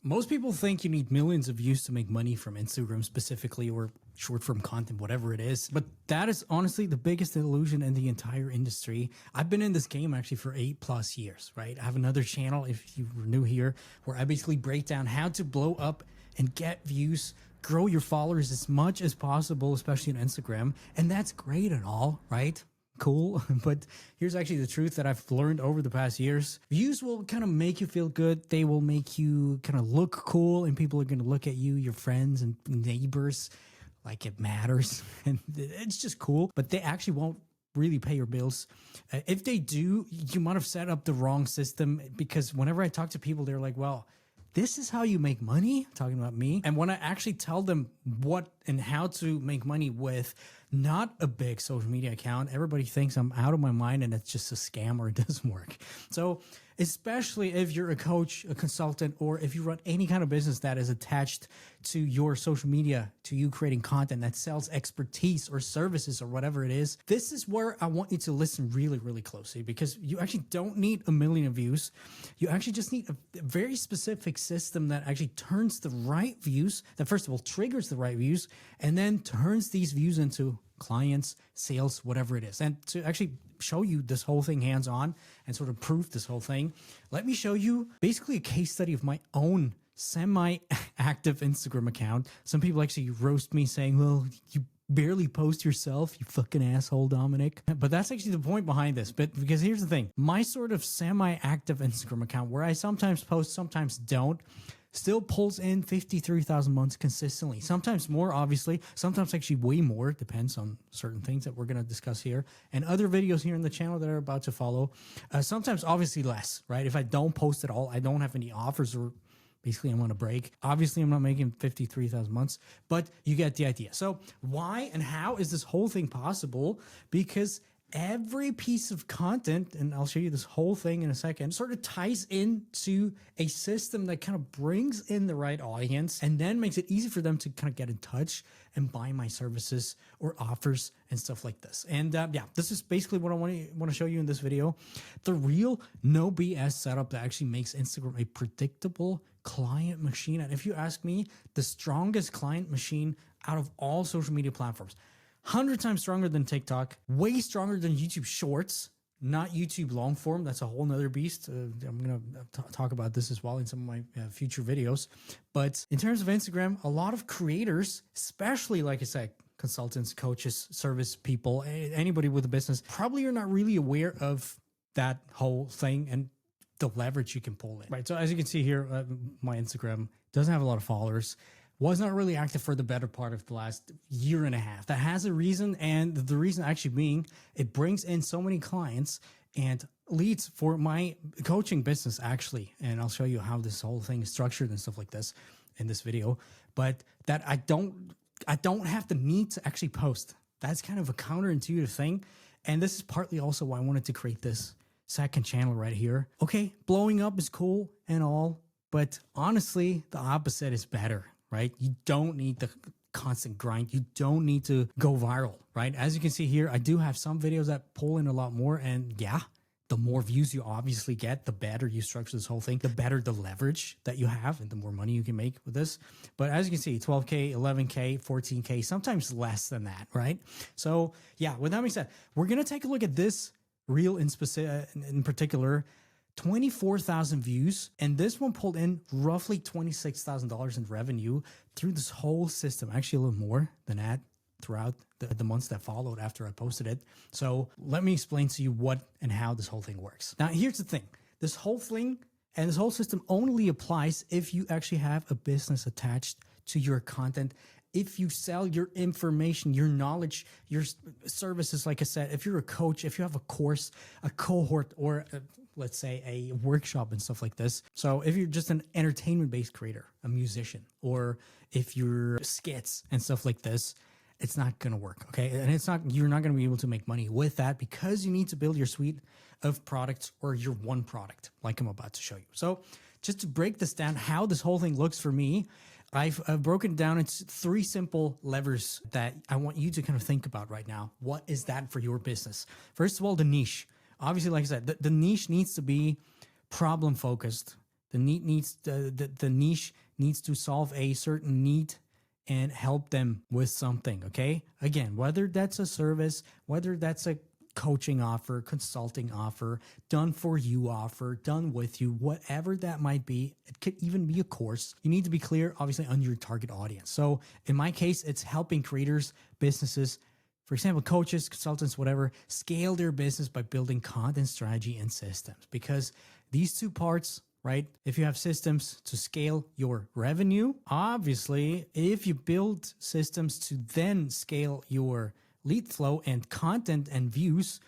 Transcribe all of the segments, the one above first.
Most people think you need millions of views to make money from Instagram specifically, or short form content, whatever it is. But that is honestly the biggest illusion in the entire industry. I've been in this game actually for 8+ years, right? I have another channel, if you were new here, where I basically break down how to blow up and get views, grow your followers as much as possible, especially on Instagram. And that's great and all, right? Cool. But here's actually the truth that I've learned over the past years. Views will kind of make you feel good. They will make you kind of look cool, and people are going to look at you, your friends and neighbors, like it matters. And it's just cool, but they actually won't really pay your bills. If they do, you might have set up the wrong system, because whenever I talk to people, they're like, well, this is how you make money, talking about me. And when I actually tell them what and how to make money with not a big social media account, everybody thinks I'm out of my mind and it's just a scam or it doesn't work. So especially if you're a coach, a consultant, or if you run any kind of business that is attached to your social media, to you creating content that sells expertise or services or whatever it is, this is where I want you to listen really, really closely, because you actually don't need a million views. You actually just need a very specific system that actually turns the right views, that first of all triggers the right views, and then turns these views into clients, sales, whatever it is. And to actually show you this whole thing hands-on and sort of proof this whole thing, let me show you basically a case study of my own semi-active Instagram account. Some people actually roast me saying, well, you barely post yourself, you fucking asshole, Dominic. But that's actually the point behind this. But because here's the thing, my sort of semi-active Instagram account, where I sometimes post, sometimes don't, still pulls in 53,000 months consistently. Sometimes more, obviously. Sometimes actually way more. Depends on certain things that we're going to discuss here and other videos here in the channel that are about to follow. Sometimes obviously less, right? If I don't post at all, I don't have any offers, or basically I'm on a break. Obviously, I'm not making 53,000 months, but you get the idea. So why and how is this whole thing possible? Because every piece of content, and I'll show you this whole thing in a second, sort of ties into a system that kind of brings in the right audience and then makes it easy for them to kind of get in touch and buy my services or offers and stuff like this. And yeah, this is basically what I want to show you in this video. The real no BS setup that actually makes Instagram a predictable client machine. And if you ask me, the strongest client machine out of all social media platforms. 100 times stronger than TikTok, way stronger than YouTube Shorts, not YouTube long form. That's a whole nother beast. I'm going to talk about this as well in some of my future videos. But in terms of Instagram, a lot of creators, especially, like I said, consultants, coaches, service people, anybody with a business, probably are not really aware of that whole thing and the leverage you can pull in. Right. So as you can see here, my Instagram doesn't have a lot of followers. Was not really active for the better part of the last year and a half. That has a reason, and the reason actually being it brings in so many clients and leads for my coaching business actually. And I'll show you how this whole thing is structured and stuff like this in this video. But that I don't have the need to actually post. That's kind of a counterintuitive thing. And this is partly also why I wanted to create this second channel right here. Okay, blowing up is cool and all, but honestly, the opposite is better. Right? You don't need the constant grind. You don't need to go viral, right? As you can see here, I do have some videos that pull in a lot more, and yeah, the more views you obviously get, the better you structure this whole thing, the better the leverage that you have and the more money you can make with this. But as you can see, 12K, 11K, 14K, sometimes less than that, right? So yeah, with that being said, we're going to take a look at this reel in particular. 24,000 views, and this one pulled in roughly $26,000 in revenue through this whole system. Actually, a little more than that throughout the months that followed after I posted it. So let me explain to you what and how this whole thing works. Now, here's the thing. This whole thing and this whole system only applies if you actually have a business attached to your content. If you sell your information, your knowledge, your services, like I said, if you're a coach, if you have a course, a cohort, or let's say a workshop and stuff like this. So if you're just an entertainment-based creator, a musician, or if you're skits and stuff like this, it's not going to work. Okay. And you're not going to be able to make money with that, because you need to build your suite of products or your one product, like I'm about to show you. So just to break this down, how this whole thing looks for me, I've broken it down into 3 simple levers that I want you to kind of think about right now. What is that for your business? First of all, the niche. Obviously, like I said, the niche needs to be problem focused, The niche needs to solve a certain need and help them with something. Okay. Again, whether that's a service, whether that's a coaching offer, consulting offer, done for you offer, done with you, whatever that might be. It could even be a course. You need to be clear, obviously, on your target audience. So in my case, it's helping creators, businesses, for example, coaches, consultants, whatever, scale their business by building content strategy and systems. Because these two parts, right? If you have systems to scale your revenue, obviously, if you build systems to then scale your lead flow and content and views,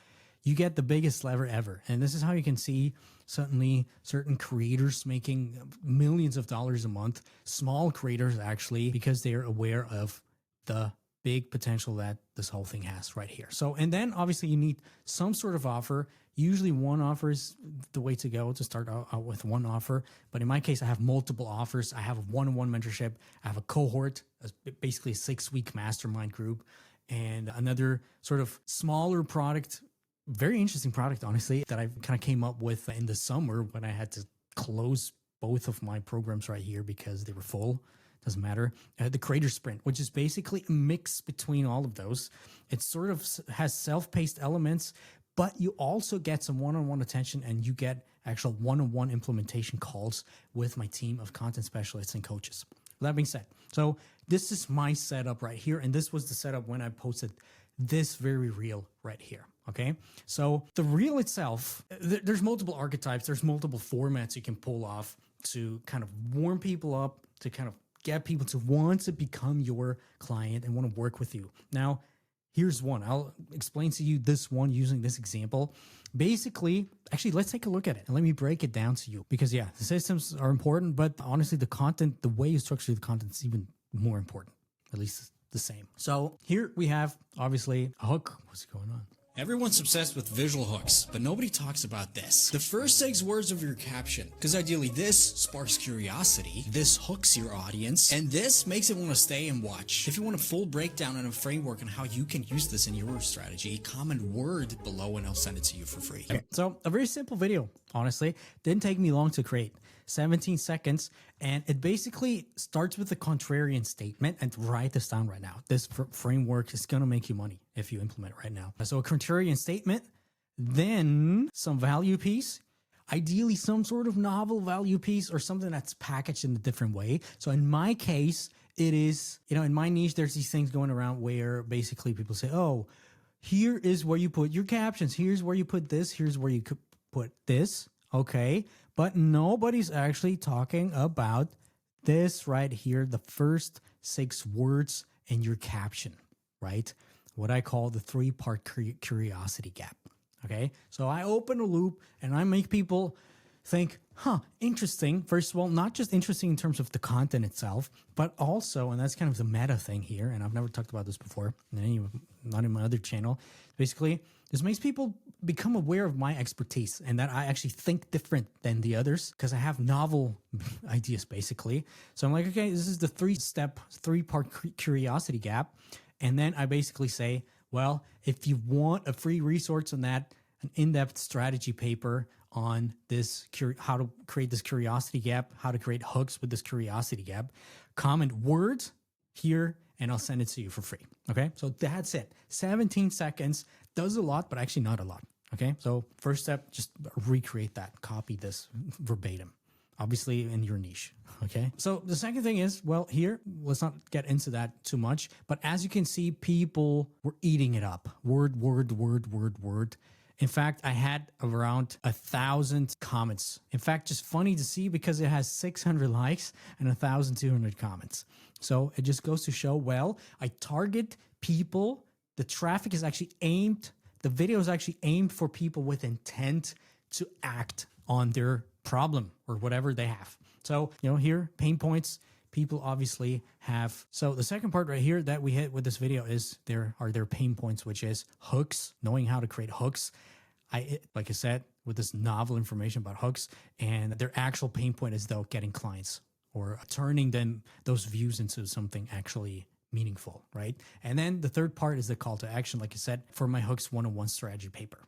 you get the biggest lever ever. And this is how you can see certainly certain creators making millions of dollars a month, small creators actually, because they're aware of the big potential that this whole thing has right here. So, and then obviously you need some sort of offer. Usually one offer is the way to go, to start out with one offer. But in my case, I have multiple offers. I have a one-on-one mentorship. I have a cohort, basically a 6-week mastermind group, and another sort of smaller product, very interesting product, honestly, that I kind of came up with in the summer when I had to close both of my programs right here because they were full. Doesn't matter. The Creator Sprint, which is basically a mix between all of those. It sort of has self-paced elements, but you also get some one-on-one attention and you get actual one-on-one implementation calls with my team of content specialists and coaches. That being said, so this is my setup right here. And this was the setup when I posted this very reel right here. Okay. So the reel itself, there's multiple archetypes. There's multiple formats you can pull off to kind of warm people up, to kind of get people to want to become your client and want to work with you. Now, here's one. I'll explain to you this one using this example. Basically, actually, let's take a look at it and let me break it down to you, because yeah, the systems are important, but honestly, the content, the way you structure the content is even more important, at least the same. So here we have obviously a hook. What's going on? Everyone's obsessed with visual hooks, but nobody talks about this. The first 6 words of your caption, because ideally this sparks curiosity, this hooks your audience, and this makes it want to stay and watch. If you want a full breakdown and a framework on how you can use this in your strategy, comment word below and I'll send it to you for free. Okay, so a very simple video, honestly. Didn't take me long to create. 17 seconds, and it basically starts with the contrarian statement. And write this down right now. This framework is going to make you money if you implement it right now. So a contrarian statement, then some value piece, ideally some sort of novel value piece or something that's packaged in a different way. So in my case, it is, in my niche, there's these things going around where basically people say, oh, here is where you put your captions. Here's where you put this. Here's where you could put this. Okay. But nobody's actually talking about this right here, the first 6 words in your caption, right? What I call the 3-part curiosity gap, okay? So I open a loop and I make people think, interesting. First of all, not just interesting in terms of the content itself, but also, and that's kind of the meta thing here, and I've never talked about this before, not in my other channel, basically, this makes people become aware of my expertise and that I actually think different than the others because I have novel ideas, basically. So I'm like, okay, this is the 3-part curiosity gap. And then I basically say, well, if you want a free resource on that, an in-depth strategy paper on this, how to create this curiosity gap, how to create hooks with this curiosity gap, comment words here, and I'll send it to you for free. Okay, so that's it. 17 seconds does a lot, but actually not a lot. Okay, so first step, just recreate that, copy this verbatim, obviously in your niche. Okay, so the second thing is, well, here, let's not get into that too much, but as you can see, people were eating it up. Word. In fact, I had around 1,000 comments. In fact, just funny to see because it has 600 likes and 1,200 comments. So it just goes to show, well, I target people. The traffic is actually aimed. The video is actually aimed for people with intent to act on their problem or whatever they have. So, here, pain points. People obviously have. So the second part right here that we hit with this video is there are their pain points, which is hooks, knowing how to create hooks. Like I said, with this novel information about hooks, and their actual pain point is though getting clients or turning those views into something actually meaningful, right? And then the third part is the call to action, like I said, for my hooks 101 strategy paper,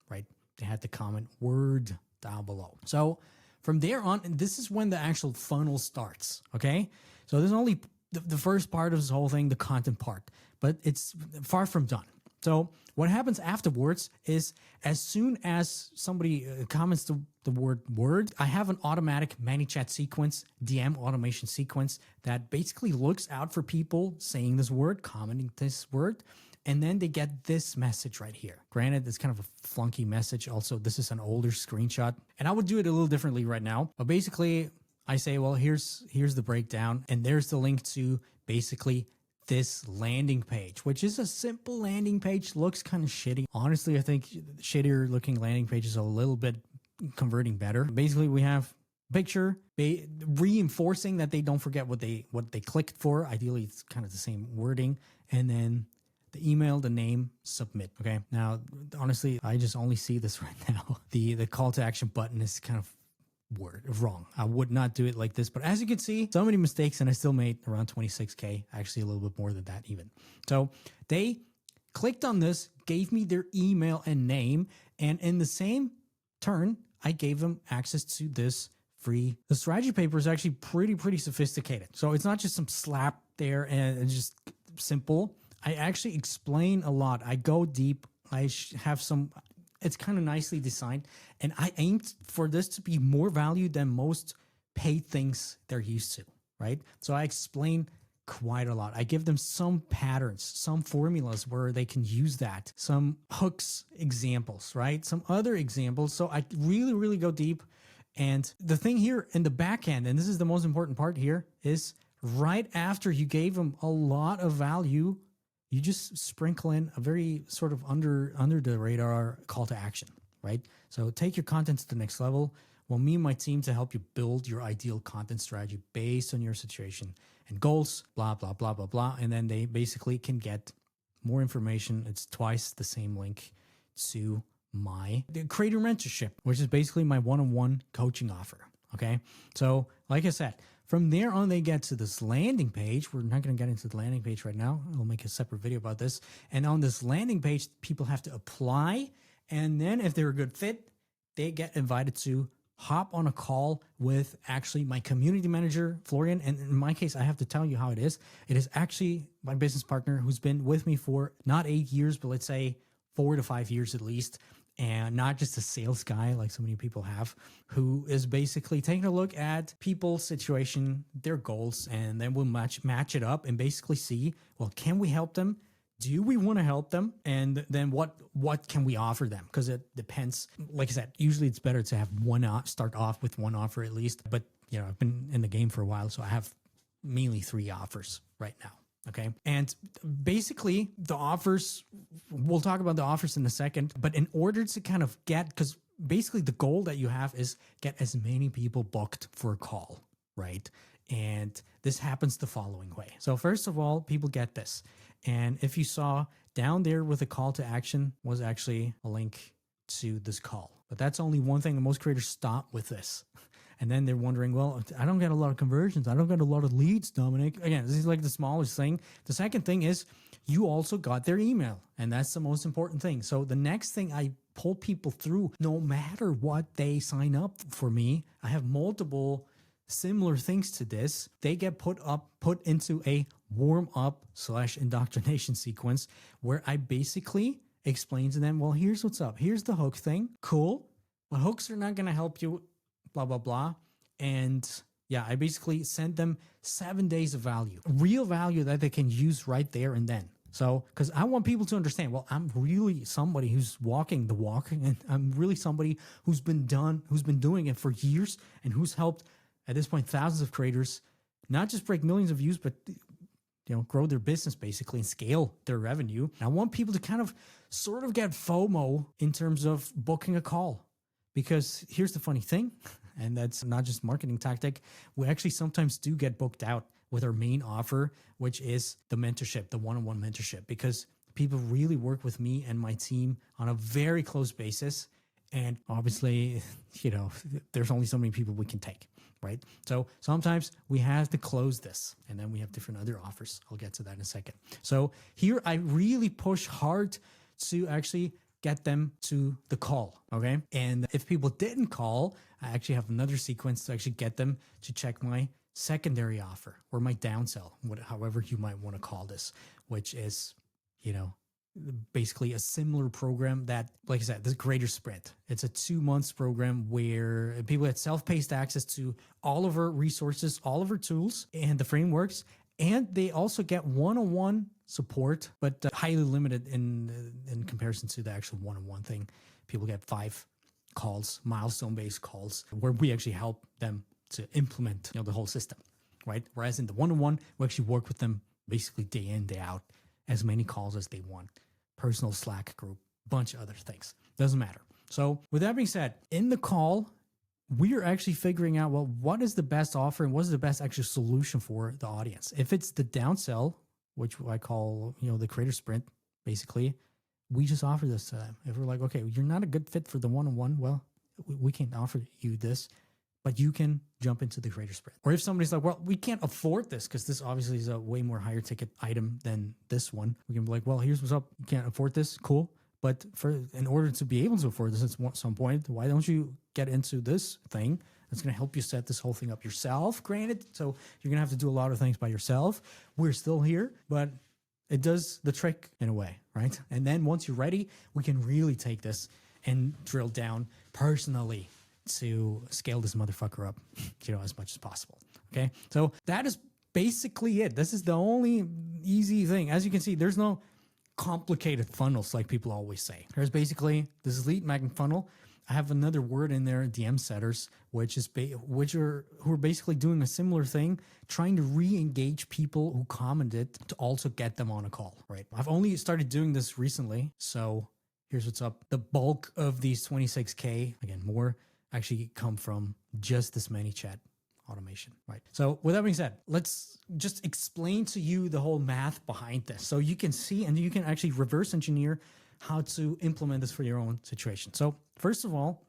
right? They had to comment word down below. So from there on, and this is when the actual funnel starts. Okay. So there's only the first part of this whole thing, the content part, but it's far from done. So what happens afterwards is as soon as somebody comments the word, I have an automatic ManyChat sequence, DM automation sequence that basically looks out for people saying this word, commenting this word, and then they get this message right here. Granted, it's kind of a flunky message. Also, this is an older screenshot, and I would do it a little differently right now. But basically, I say, well, here's the breakdown, and there's the link to basically this landing page, which is a simple landing page, looks kind of shitty. Honestly, I think shittier looking landing pages are a little bit converting better. Basically, we have picture reinforcing that they don't forget what they clicked for. Ideally, it's kind of the same wording, and then the email, the name, submit. Okay. Now, honestly, I just only see this right now. The call to action button is kind of wrong. I would not do it like this, but as you can see, so many mistakes, and I still made around 26K, actually a little bit more than that even. So they clicked on this, gave me their email and name, and in the same turn, I gave them access to this free. The strategy paper is actually pretty sophisticated. So it's not just some slap there and it's just simple. I actually explain a lot. I go deep. I have some, it's kind of nicely designed, and I aimed for this to be more value than most paid things they're used to, right? So I explain quite a lot. I give them some patterns, some formulas where they can use that, some hooks examples, right? Some other examples. So I really go deep. And the thing here in the back end, and this is the most important part here, is right after you gave them a lot of value, you just sprinkle in a very sort of under the radar call to action, right? So take your content to the next level. Well, me and my team to help you build your ideal content strategy based on your situation and goals, blah, blah, blah, blah, blah. And then they basically can get more information. It's twice the same link to my creator mentorship, which is basically my one-on-one coaching offer. Okay. So like I said, from there on, they get to this landing page. We're not going to get into the landing page right now. I'll make a separate video about this. And on this landing page, people have to apply. And then if they're a good fit, they get invited to hop on a call with actually my community manager, Florian. And in my case, I have to tell you how it is. It is actually my business partner who's been with me for not 8 years, but let's say 4 to 5 years at least. And not just a sales guy like so many people have, who is basically taking a look at people's situation, their goals, and then we'll match it up and basically see, well, can we help them? Do we want to help them? And then what can we offer them? Because it depends. Like I said, usually it's better to have start off with one offer at least. But I've been in the game for a while, so I have mainly 3 offers right now. Okay. And basically the offers, we'll talk about the offers in a second, but in order to kind of because basically the goal that you have is get as many people booked for a call, right? And this happens the following way. So first of all, people get this. And if you saw down there with a call to action was actually a link to this call, but that's only one thing. Most creators stop with this. And then they're wondering, well, I don't get a lot of conversions. I don't get a lot of leads, Dominic. Again, this is like the smallest thing. The second thing is you also got their email. And that's the most important thing. So the next thing I pull people through, no matter what they sign up for me, I have multiple similar things to this. They get put into a warm up / indoctrination sequence where I basically explain to them, well, here's what's up. Here's the hook thing. Cool. But hooks are not going to help you, blah, blah, blah. And yeah, I basically sent them 7 days of value, real value that they can use right there and then. So, because I want people to understand, well, I'm really somebody who's walking the walk, and I'm really somebody who's been doing it for years and who's helped at this point thousands of creators not just break millions of views, but grow their business basically and scale their revenue. And I want people to kind of sort of get FOMO in terms of booking a call. Because here's the funny thing, and that's not just marketing tactic, we actually sometimes do get booked out with our main offer, which is the mentorship, the one-on-one mentorship, because people really work with me and my team on a very close basis. And obviously, there's only so many people we can take, right? So sometimes we have to close this, and then we have different other offers. I'll get to that in a second. So here I really push hard to actually get them to the call. Okay. And if people didn't call, I actually have another sequence to actually get them to check my secondary offer or my downsell, however you might want to call this, which is, you know, basically a similar program that, like I said, this Greater Sprint. It's a 2 months program where people get self-paced access to all of our resources, all of our tools and the frameworks. And they also get one-on-one support, but highly limited in comparison to the actual one-on-one thing. People get 5 calls, milestone-based calls, where we actually help them to implement, the whole system, right? Whereas in the one-on-one, we actually work with them basically day in, day out, as many calls as they want, personal Slack group, bunch of other things. Doesn't matter. So with that being said, in the call, we are actually figuring out, well, what is the best offer and what is the best actual solution for the audience? If it's the downsell, which I call, the Creator Sprint, basically, we just offer this to them. If we're like, okay, you're not a good fit for the one-on-one, well, we can't offer you this, but you can jump into the Creator Sprint. Or if somebody's like, well, we can't afford this because this obviously is a way more higher ticket item than this one. We can be like, well, here's what's up. You can't afford this. Cool. But in order to be able to afford this at some point, why don't you get into this thing that's going to help you set this whole thing up yourself? Granted, so you're going to have to do a lot of things by yourself. We're still here, but it does the trick in a way, right? And then once you're ready, we can really take this and drill down personally to scale this motherfucker up, as much as possible. Okay. So that is basically it. This is the only easy thing. As you can see, there's no complicated funnels like people always say. There's basically this lead magnet funnel. I have another word in there, DM setters, who are basically doing a similar thing, trying to re-engage people who commented to also get them on a call, right? I've only started doing this recently, so here's what's up. The bulk of these 26K, again, more actually come from just this ManyChat automation, right? So with that being said, let's just explain to you the whole math behind this so you can see and you can actually reverse engineer how to implement this for your own situation. So first of all,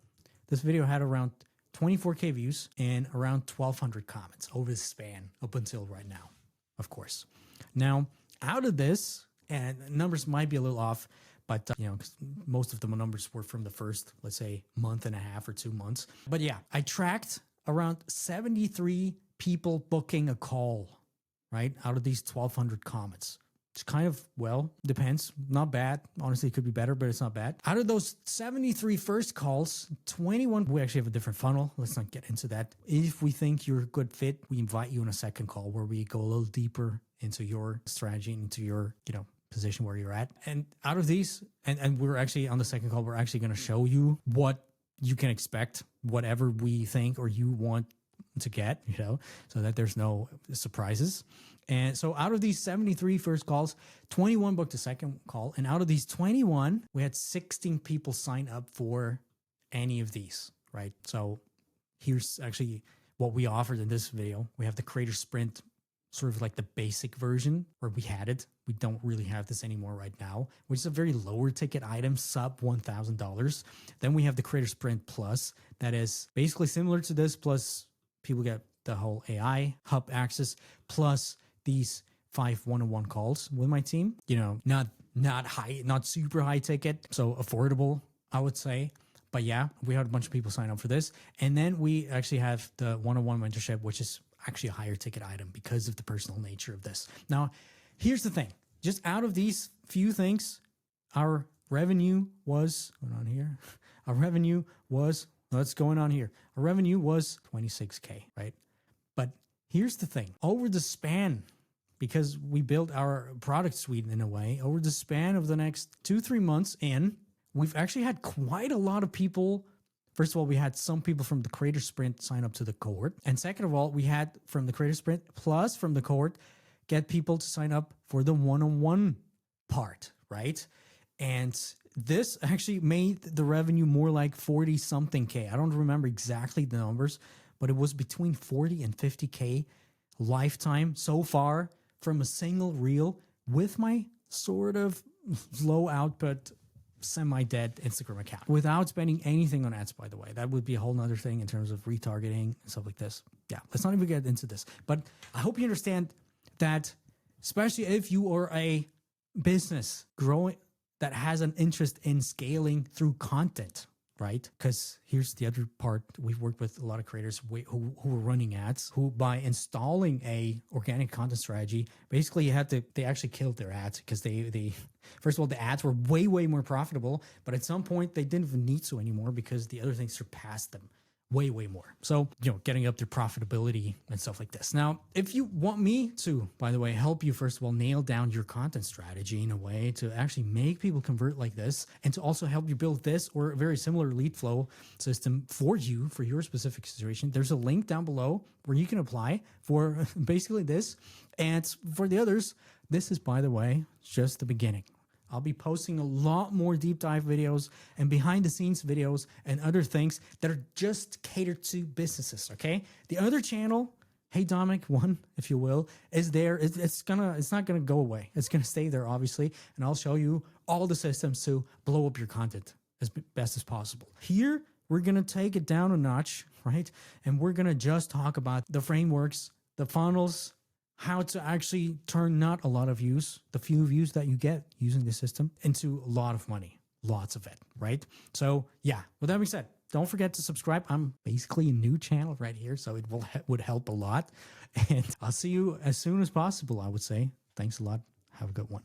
this video had around 24K views and around 1,200 comments over the span up until right now, of course. Now, out of this, and numbers might be a little off, but, 'cause most of the numbers were from the first, let's say, month and a half or 2 months. But yeah, I tracked around 73 people booking a call, right? Out of these 1,200 comments. It's kind of, depends. Not bad. Honestly, it could be better, but it's not bad. Out of those 73 first calls, 21, we actually have a different funnel. Let's not get into that. If we think you're a good fit, we invite you on a second call where we go a little deeper into your strategy, into your, position where you're at. And out of these, and we're actually on the second call, we're actually going to show you what you can expect, whatever we think or you want to get, so that there's no surprises. And so out of these 73 first calls, 21 booked a second call. And out of these 21, we had 16 people sign up for any of these, right? So here's actually what we offered in this video. We have the Creator Sprint, sort of like the basic version where we had it. We don't really have this anymore right now, which is a very lower ticket item, sub $1,000. Then we have the Creator Sprint Plus that is basically similar to this, plus people get the whole AI hub access, plus these 5 one-on-one calls with my team. Not high, not super high ticket, so affordable, I would say. But yeah, we had a bunch of people sign up for this. And then we actually have the one-on-one mentorship, which is actually a higher ticket item because of the personal nature of this. Now, here's the thing. Just out of these few things, our revenue was, Our revenue was 26K, right? But here's the thing. Over the span, because we built our product suite in a way, over the span of the next 2-3 months we've actually had quite a lot of people. First of all, we had some people from the Creator Sprint sign up to the cohort. And second of all, we had from the Creator Sprint plus from the cohort, get people to sign up for the one-on-one part, right? And this actually made the revenue more like 40 something K. I don't remember exactly the numbers, but it was between 40 and 50K lifetime so far from a single reel with my sort of low output, semi-dead Instagram account without spending anything on ads, by the way. That would be a whole nother thing in terms of retargeting and stuff like this. Yeah, let's not even get into this. But I hope you understand that, especially if you are a business growing, that has an interest in scaling through content, right? Because here's the other part. We've worked with a lot of creators who were running ads, who by installing a organic content strategy, basically they actually killed their ads because they first of all, the ads were way more profitable, but at some point they didn't even need to anymore because the other things surpassed them way more. So, getting up their profitability and stuff like this. Now, if you want me to, by the way, help you, first of all, nail down your content strategy in a way to actually make people convert like this, and to also help you build this or a very similar lead flow system for you, for your specific situation, there's a link down below where you can apply for basically this. And for the others, this is, by the way, just the beginning. I'll be posting a lot more deep dive videos and behind the scenes videos and other things that are just catered to businesses, okay? The other channel, Hey Dominic 1, if you will, is there. It's not gonna go away. It's gonna stay there, obviously, and I'll show you all the systems to blow up your content as best as possible. Here, we're gonna take it down a notch, right? And we're gonna just talk about the frameworks, the funnels, how to actually turn not a lot of views, the few views that you get using the system, into a lot of money, lots of it, right? So yeah, with that being said, don't forget to subscribe. I'm basically a new channel right here, so it would help a lot. And I'll see you as soon as possible, I would say. Thanks a lot. Have a good one.